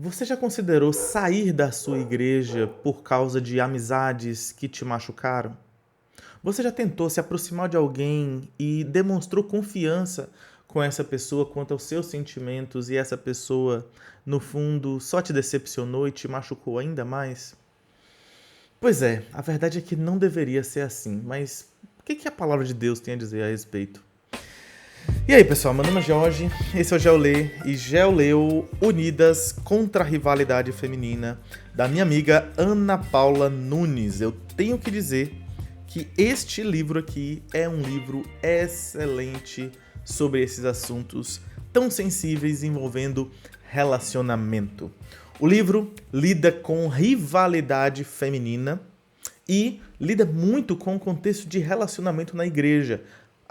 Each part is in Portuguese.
Você já considerou sair da sua igreja por causa de amizades que te machucaram? Você já tentou se aproximar de alguém e demonstrou confiança com essa pessoa quanto aos seus sentimentos e essa pessoa, no fundo, só te decepcionou e te machucou ainda mais? Pois é, a verdade é que não deveria ser assim, mas o que a palavra de Deus tem a dizer a respeito? E aí, pessoal, meu nome é Jorge, esse é o Geolê e Geoleu Unidas contra a Rivalidade Feminina da minha amiga Ana Paula Nunes. Eu tenho que dizer que este livro aqui é um livro excelente sobre esses assuntos tão sensíveis envolvendo relacionamento. O livro lida com rivalidade feminina e lida muito com o contexto de relacionamento na igreja.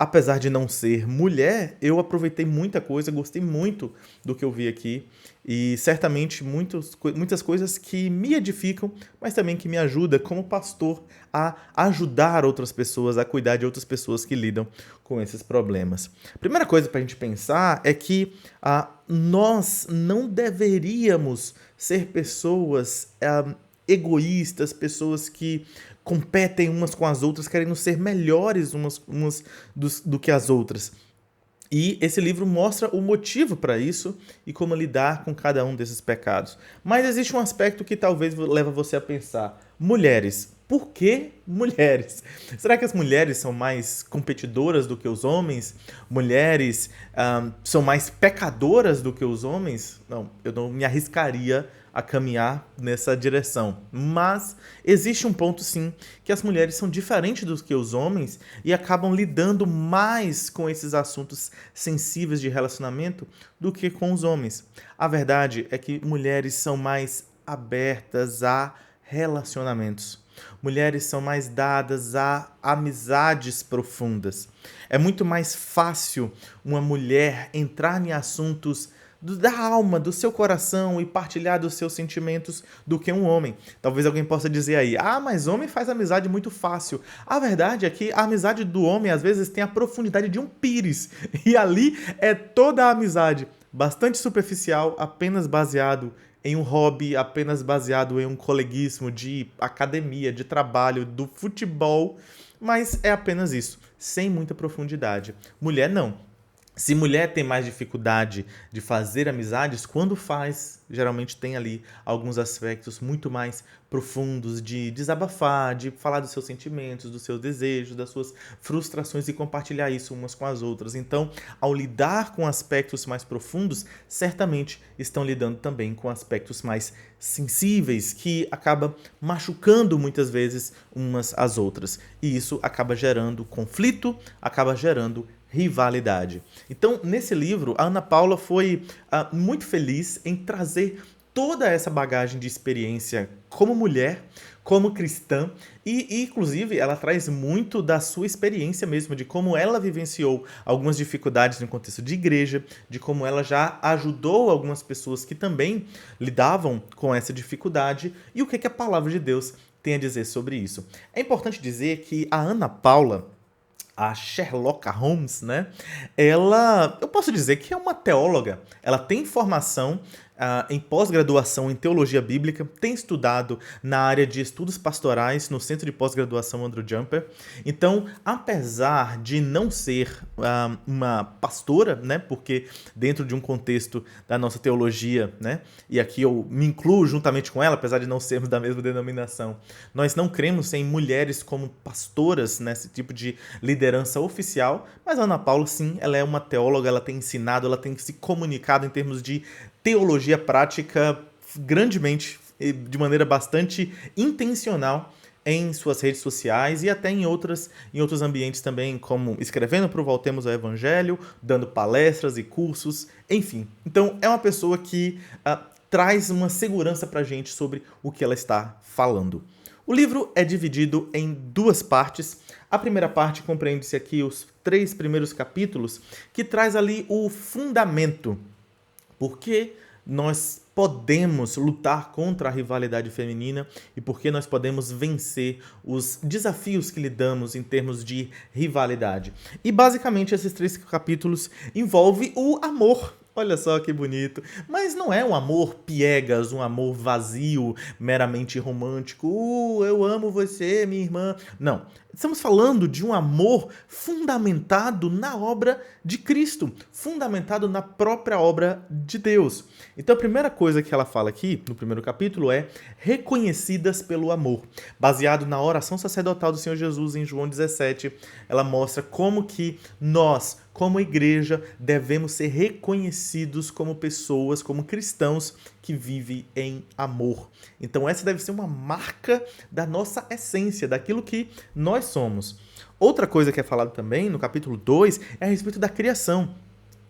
Apesar de não ser mulher, eu aproveitei muita coisa, gostei muito do que eu vi aqui e certamente muitas coisas que me edificam, mas também que me ajudam como pastor a ajudar outras pessoas, a cuidar de outras pessoas que lidam com esses problemas. Primeira coisa para a gente pensar é que nós não deveríamos ser pessoas egoístas, pessoas que competem umas com as outras, querendo ser melhores umas do que as outras. E esse livro mostra o motivo para isso e como lidar com cada um desses pecados. Mas existe um aspecto que talvez leva você a pensar: mulheres. Por que mulheres? Será que as mulheres são mais competidoras do que os homens? Mulheres são mais pecadoras do que os homens? Não, eu não me arriscaria a caminhar nessa direção. Mas existe um ponto sim, que as mulheres são diferentes do que os homens e acabam lidando mais com esses assuntos sensíveis de relacionamento do que com os homens. A verdade é que mulheres são mais abertas a relacionamentos. Mulheres são mais dadas a amizades profundas. É muito mais fácil uma mulher entrar em assuntos da alma, do seu coração e partilhar dos seus sentimentos do que um homem. Talvez alguém possa dizer aí: mas homem faz amizade muito fácil. A verdade é que a amizade do homem às vezes tem a profundidade de um pires. E ali é toda a amizade, bastante superficial, apenas baseado em um hobby, apenas baseado em um coleguismo de academia, de trabalho, do futebol, mas é apenas isso, sem muita profundidade. Mulher não. Se mulher tem mais dificuldade de fazer amizades, quando faz, geralmente tem ali alguns aspectos muito mais profundos de desabafar, de falar dos seus sentimentos, dos seus desejos, das suas frustrações e compartilhar isso umas com as outras. Então, ao lidar com aspectos mais profundos, certamente estão lidando também com aspectos mais sensíveis, que acaba machucando muitas vezes umas às outras. E isso acaba gerando conflito, acaba gerando rivalidade. Então, nesse livro, a Ana Paula foi muito feliz em trazer toda essa bagagem de experiência como mulher, como cristã, e inclusive ela traz muito da sua experiência mesmo, de como ela vivenciou algumas dificuldades no contexto de igreja, de como ela já ajudou algumas pessoas que também lidavam com essa dificuldade, e o que a palavra de Deus tem a dizer sobre isso. É importante dizer que a Ana Paula, a Sherlock Holmes, né? Eu posso dizer que é uma teóloga. Ela tem formação em pós-graduação em teologia bíblica, tem estudado na área de estudos pastorais no Centro de Pós-Graduação Andrew Jumper. Então, apesar de não ser uma pastora, né? Porque dentro de um contexto da nossa teologia, né? E aqui eu me incluo juntamente com ela, apesar de não sermos da mesma denominação, nós não cremos em mulheres como pastoras nesse tipo de liderança oficial, mas a Ana Paula, sim, ela é uma teóloga, ela tem ensinado, ela tem se comunicado em termos de teologia prática grandemente, de maneira bastante intencional em suas redes sociais e até em outros ambientes também, como escrevendo para o Voltemos ao Evangelho, dando palestras e cursos, enfim. Então, é uma pessoa que traz uma segurança para a gente sobre o que ela está falando. O livro é dividido em duas partes. A primeira parte compreende-se aqui os 3 primeiros capítulos, que traz ali o fundamento. Por que nós podemos lutar contra a rivalidade feminina e por que nós podemos vencer os desafios que lidamos em termos de rivalidade. E basicamente esses 3 capítulos envolvem o amor. Olha só que bonito. Mas não é um amor piegas, um amor vazio, meramente romântico. Eu amo você, minha irmã. Não. Estamos falando de um amor fundamentado na obra de Cristo, fundamentado na própria obra de Deus. Então a primeira coisa que ela fala aqui, no primeiro capítulo, é reconhecidas pelo amor. Baseado na oração sacerdotal do Senhor Jesus em João 17, ela mostra como que nós, como igreja, devemos ser reconhecidos como pessoas, como cristãos que vivem em amor. Então essa deve ser uma marca da nossa essência, daquilo que nós somos. Outra coisa que é falado também no capítulo 2 é a respeito da criação.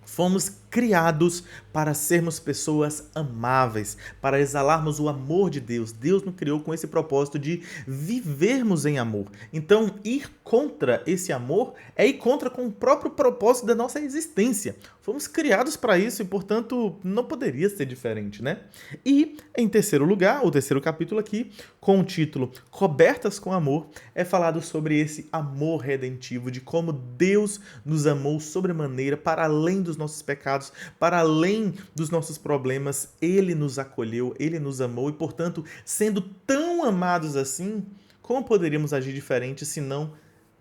Fomos criados para sermos pessoas amáveis, para exalarmos o amor de Deus. Deus nos criou com esse propósito de vivermos em amor. Então, ir contra esse amor é ir contra com o próprio propósito da nossa existência. Fomos criados para isso e, portanto, não poderia ser diferente, né? E, em terceiro lugar, o terceiro capítulo aqui, com o título Cobertas com Amor, é falado sobre esse amor redentivo, de como Deus nos amou sobremaneira para além dos nossos pecados, para além dos nossos problemas. Ele nos acolheu, Ele nos amou e, portanto, sendo tão amados assim, como poderíamos agir diferente se não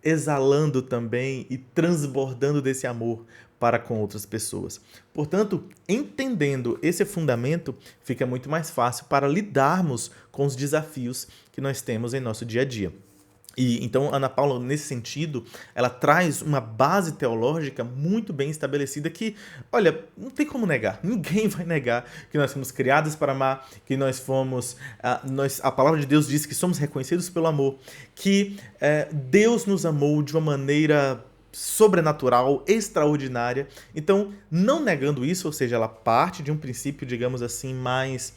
exalando também e transbordando desse amor para com outras pessoas? Portanto, entendendo esse fundamento, fica muito mais fácil para lidarmos com os desafios que nós temos em nosso dia a dia. E então Ana Paula, nesse sentido, ela traz uma base teológica muito bem estabelecida que, olha, não tem como negar, ninguém vai negar que nós fomos criados para amar, que nós fomos, a palavra de Deus diz que somos reconhecidos pelo amor, que Deus nos amou de uma maneira sobrenatural, extraordinária. Então, não negando isso, ou seja, ela parte de um princípio, digamos assim, mais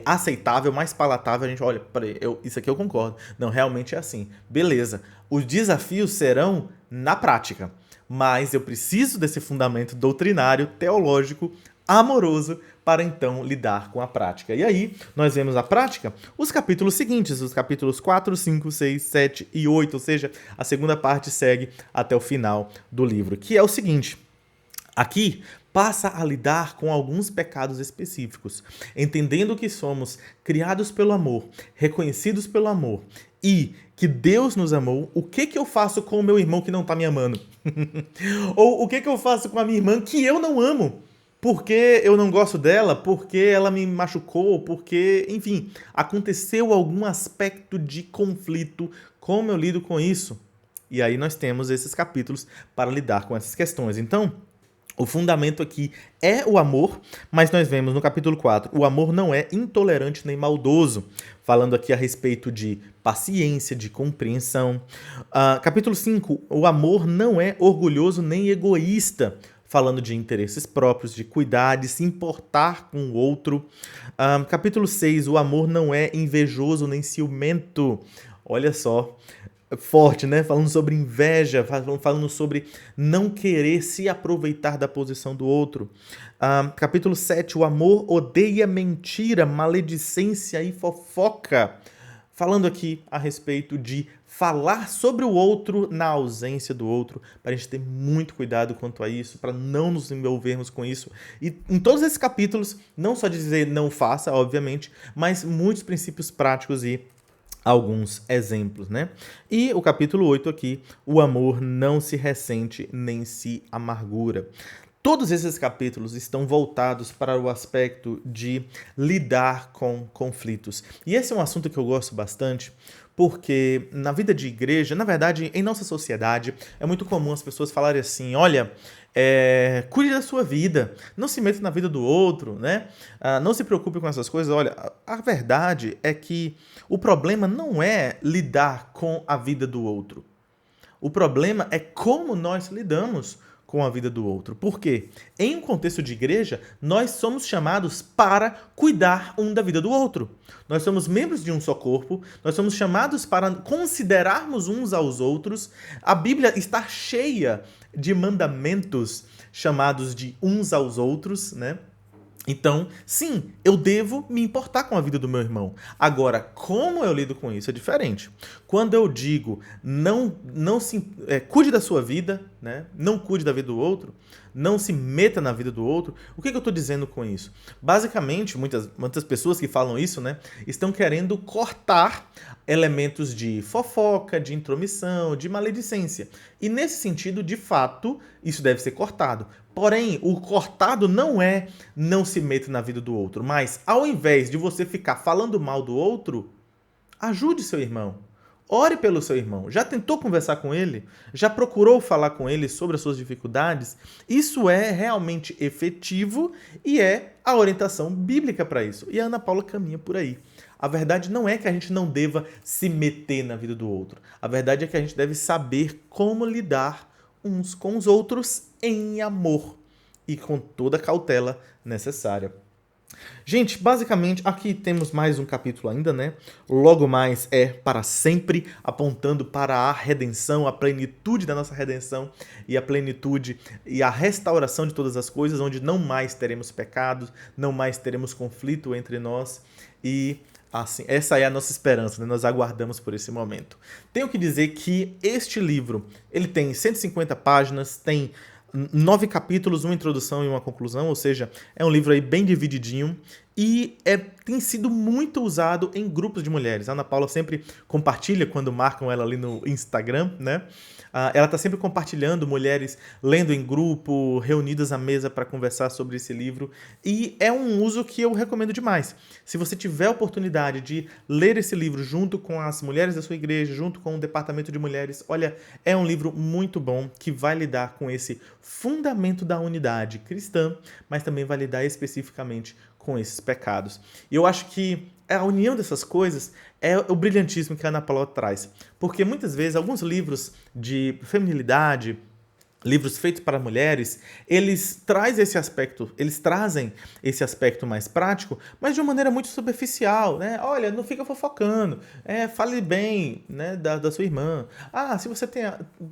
aceitável, mais palatável. A gente olha, peraí, isso aqui eu concordo. Não, realmente é assim. Beleza. Os desafios serão na prática, mas eu preciso desse fundamento doutrinário, teológico, amoroso, para então lidar com a prática. E aí, nós vemos a prática, os capítulos seguintes, os capítulos 4, 5, 6, 7 e 8, ou seja, a segunda parte segue até o final do livro, que é o seguinte. Aqui passa a lidar com alguns pecados específicos, entendendo que somos criados pelo amor, reconhecidos pelo amor e que Deus nos amou. O que eu faço com o meu irmão que não está me amando? Ou o que eu faço com a minha irmã que eu não amo? Porque eu não gosto dela, porque ela me machucou, porque, enfim, aconteceu algum aspecto de conflito. Como eu lido com isso? E aí nós temos esses capítulos para lidar com essas questões. Então, o fundamento aqui é o amor, mas nós vemos no capítulo 4, o amor não é intolerante nem maldoso, falando aqui a respeito de paciência, de compreensão. Capítulo 5, o amor não é orgulhoso nem egoísta, falando de interesses próprios, de cuidar, de se importar com o outro. Capítulo 6, o amor não é invejoso nem ciumento. Olha só, forte, né? Falando sobre inveja, falando sobre não querer se aproveitar da posição do outro. Capítulo 7, o amor odeia mentira, maledicência e fofoca. Falando aqui a respeito de falar sobre o outro na ausência do outro, para a gente ter muito cuidado quanto a isso, para não nos envolvermos com isso. E em todos esses capítulos, não só dizer não faça, obviamente, mas muitos princípios práticos e alguns exemplos, né? E o capítulo 8 aqui, o amor não se ressente nem se amargura. Todos esses capítulos estão voltados para o aspecto de lidar com conflitos. E esse é um assunto que eu gosto bastante, porque na vida de igreja, na verdade, em nossa sociedade, é muito comum as pessoas falarem assim, olha, cuide da sua vida, não se meta na vida do outro, né? Não se preocupe com essas coisas. Olha, a verdade é que o problema não é lidar com a vida do outro. O problema é como nós lidamos com a vida do outro. Por quê? Em um contexto de igreja, nós somos chamados para cuidar um da vida do outro. Nós somos membros de um só corpo, nós somos chamados para considerarmos uns aos outros. A Bíblia está cheia de mandamentos chamados de uns aos outros, né? Então, sim, eu devo me importar com a vida do meu irmão. Agora, como eu lido com isso é diferente. Quando eu digo não se cuide da sua vida, né? Não cuide da vida do outro, não se meta na vida do outro. O que eu estou dizendo com isso? Basicamente, muitas pessoas que falam isso, né, estão querendo cortar elementos de fofoca, de intromissão, de maledicência. E nesse sentido, de fato, isso deve ser cortado. Porém, o cortado não é não se meta na vida do outro, mas ao invés de você ficar falando mal do outro, ajude seu irmão. Ore pelo seu irmão. Já tentou conversar com ele? Já procurou falar com ele sobre as suas dificuldades? Isso é realmente efetivo e é a orientação bíblica para isso. E a Ana Paula caminha por aí. A verdade não é que a gente não deva se meter na vida do outro. A verdade é que a gente deve saber como lidar uns com os outros em amor e com toda a cautela necessária. Gente, basicamente, aqui temos mais um capítulo ainda, né? Logo mais é para sempre, apontando para a redenção, a plenitude da nossa redenção e a plenitude e a restauração de todas as coisas, onde não mais teremos pecados, não mais teremos conflito entre nós e assim, essa é a nossa esperança, né? Nós aguardamos por esse momento. Tenho que dizer que este livro, ele tem 150 páginas, tem 9 capítulos, uma introdução e uma conclusão, ou seja, é um livro aí bem divididinho e tem sido muito usado em grupos de mulheres. A Ana Paula sempre compartilha quando marcam ela ali no Instagram, né? Ela está sempre compartilhando mulheres lendo em grupo, reunidas à mesa para conversar sobre esse livro. E é um uso que eu recomendo demais. Se você tiver a oportunidade de ler esse livro junto com as mulheres da sua igreja, junto com o departamento de mulheres, olha, é um livro muito bom que vai lidar com esse fundamento da unidade cristã, mas também vai lidar especificamente com esses pecados. E eu acho que a união dessas coisas é o brilhantismo que a Ana Paula traz. Porque muitas vezes alguns livros de feminilidade, livros feitos para mulheres, eles trazem esse aspecto mais prático, mas de uma maneira muito superficial, né? Olha, não fica fofocando, fale bem, né, da sua irmã. Se você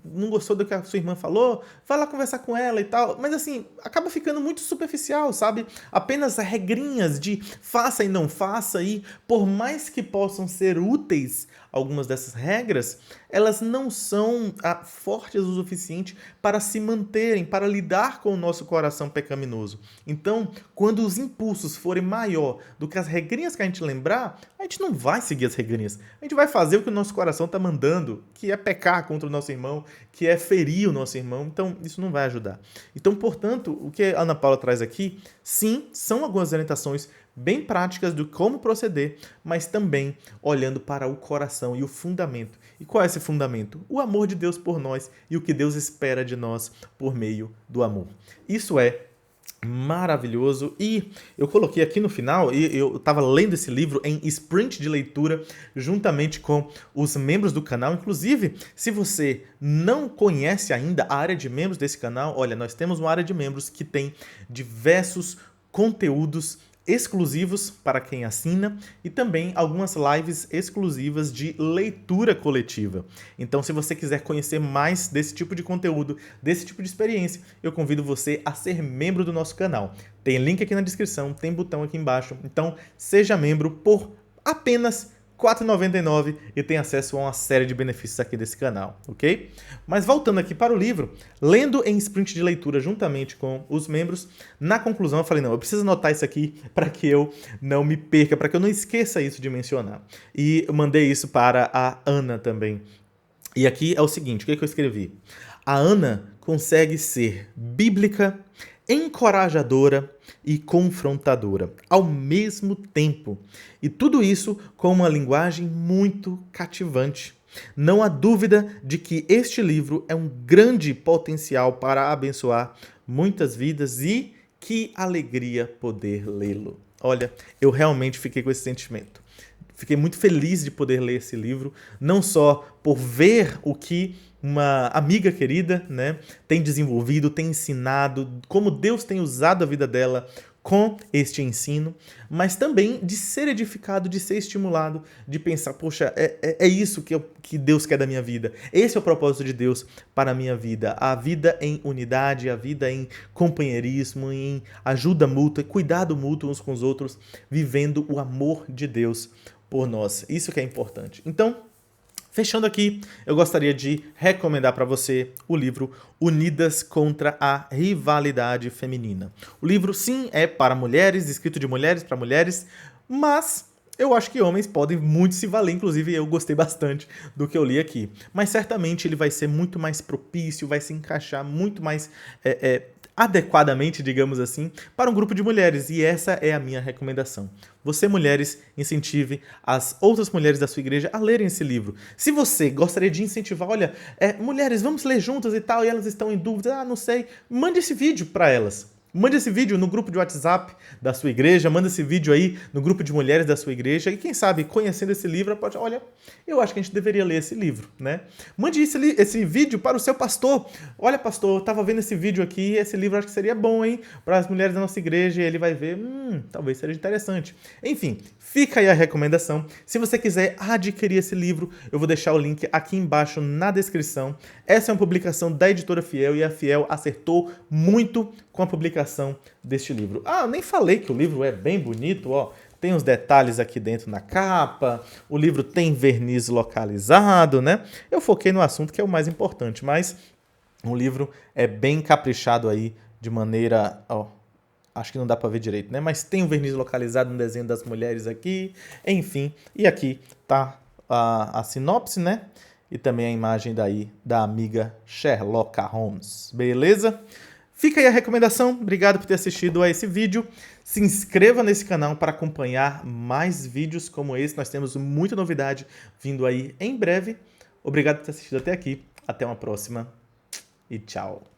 não gostou do que a sua irmã falou, vai lá conversar com ela e tal. Mas assim, acaba ficando muito superficial, sabe? Apenas regrinhas de faça e não faça, e por mais que possam ser úteis algumas dessas regras, elas não são fortes o suficiente para se manterem, para lidar com o nosso coração pecaminoso. Então, quando os impulsos forem maior do que as regrinhas que a gente lembrar, a gente não vai seguir as regrinhas. A gente vai fazer o que o nosso coração está mandando, que é pecar contra o nosso irmão, que é ferir o nosso irmão. Então, isso não vai ajudar. Então, portanto, o que a Ana Paula traz aqui, sim, são algumas orientações bem práticas de como proceder, mas também olhando para o coração e o fundamento. E qual é esse fundamento? O amor de Deus por nós e o que Deus espera de nós por meio do amor. Isso é maravilhoso, e eu coloquei aqui no final, e eu estava lendo esse livro em sprint de leitura juntamente com os membros do canal. Inclusive, se você não conhece ainda a área de membros desse canal, olha, nós temos uma área de membros que tem diversos conteúdos exclusivos para quem assina e também algumas lives exclusivas de leitura coletiva. Então, se você quiser conhecer mais desse tipo de conteúdo, desse tipo de experiência, eu convido você a ser membro do nosso canal. Tem link aqui na descrição, tem botão aqui embaixo. Então, seja membro por apenas R$ 4,99 e tem acesso a uma série de benefícios aqui desse canal, ok? Mas voltando aqui para o livro, lendo em sprint de leitura juntamente com os membros, na conclusão eu falei, não, eu preciso anotar isso aqui para que eu não me perca, para que eu não esqueça isso de mencionar. E eu mandei isso para a Ana também. E aqui é o seguinte, o que eu escrevi? A Ana consegue ser bíblica, encorajadora e confrontadora ao mesmo tempo. E tudo isso com uma linguagem muito cativante. Não há dúvida de que este livro é um grande potencial para abençoar muitas vidas, e que alegria poder lê-lo. Olha, eu realmente fiquei com esse sentimento. Fiquei muito feliz de poder ler esse livro, não só por ver o que uma amiga querida, né, tem desenvolvido, tem ensinado, como Deus tem usado a vida dela com este ensino, mas também de ser edificado, de ser estimulado, de pensar, poxa, é isso que Deus quer da minha vida. Esse é o propósito de Deus para a minha vida. A vida em unidade, a vida em companheirismo, em ajuda mútua, cuidado mútuo uns com os outros, vivendo o amor de Deus por nós. Isso que é importante. Então, fechando aqui, eu gostaria de recomendar para você o livro Unidas contra a Rivalidade Feminina. O livro, sim, é para mulheres, escrito de mulheres para mulheres, mas eu acho que homens podem muito se valer, inclusive eu gostei bastante do que eu li aqui. Mas certamente ele vai ser muito mais propício, vai se encaixar muito mais adequadamente, digamos assim, para um grupo de mulheres. E essa é a minha recomendação. Você, mulheres, incentive as outras mulheres da sua igreja a lerem esse livro. Se você gostaria de incentivar, olha, mulheres, vamos ler juntas e tal, e elas estão em dúvida, não sei, mande esse vídeo para elas. Mande esse vídeo no grupo de WhatsApp da sua igreja, manda esse vídeo aí no grupo de mulheres da sua igreja e quem sabe, conhecendo esse livro, pode, olha, eu acho que a gente deveria ler esse livro, né? Mande esse vídeo para o seu pastor. Olha, pastor, eu estava vendo esse vídeo aqui, esse livro acho que seria bom, hein? Para as mulheres da nossa igreja, e ele vai ver, talvez seja interessante. Enfim, fica aí a recomendação. Se você quiser adquirir esse livro, eu vou deixar o link aqui embaixo na descrição. Essa é uma publicação da editora Fiel e a Fiel acertou muito com a publicação deste livro. Eu nem falei que o livro é bem bonito, ó. Tem uns detalhes aqui dentro na capa, o livro tem verniz localizado, né? Eu foquei no assunto que é o mais importante, mas o livro é bem caprichado aí de maneira, acho que não dá para ver direito, né? Mas tem um verniz localizado no desenho das mulheres aqui, enfim. E aqui tá a sinopse, né? E também a imagem daí da amiga Sherlock Holmes, beleza? Fica aí a recomendação, obrigado por ter assistido a esse vídeo. Se inscreva nesse canal para acompanhar mais vídeos como esse. Nós temos muita novidade vindo aí em breve. Obrigado por ter assistido até aqui. Até uma próxima e tchau.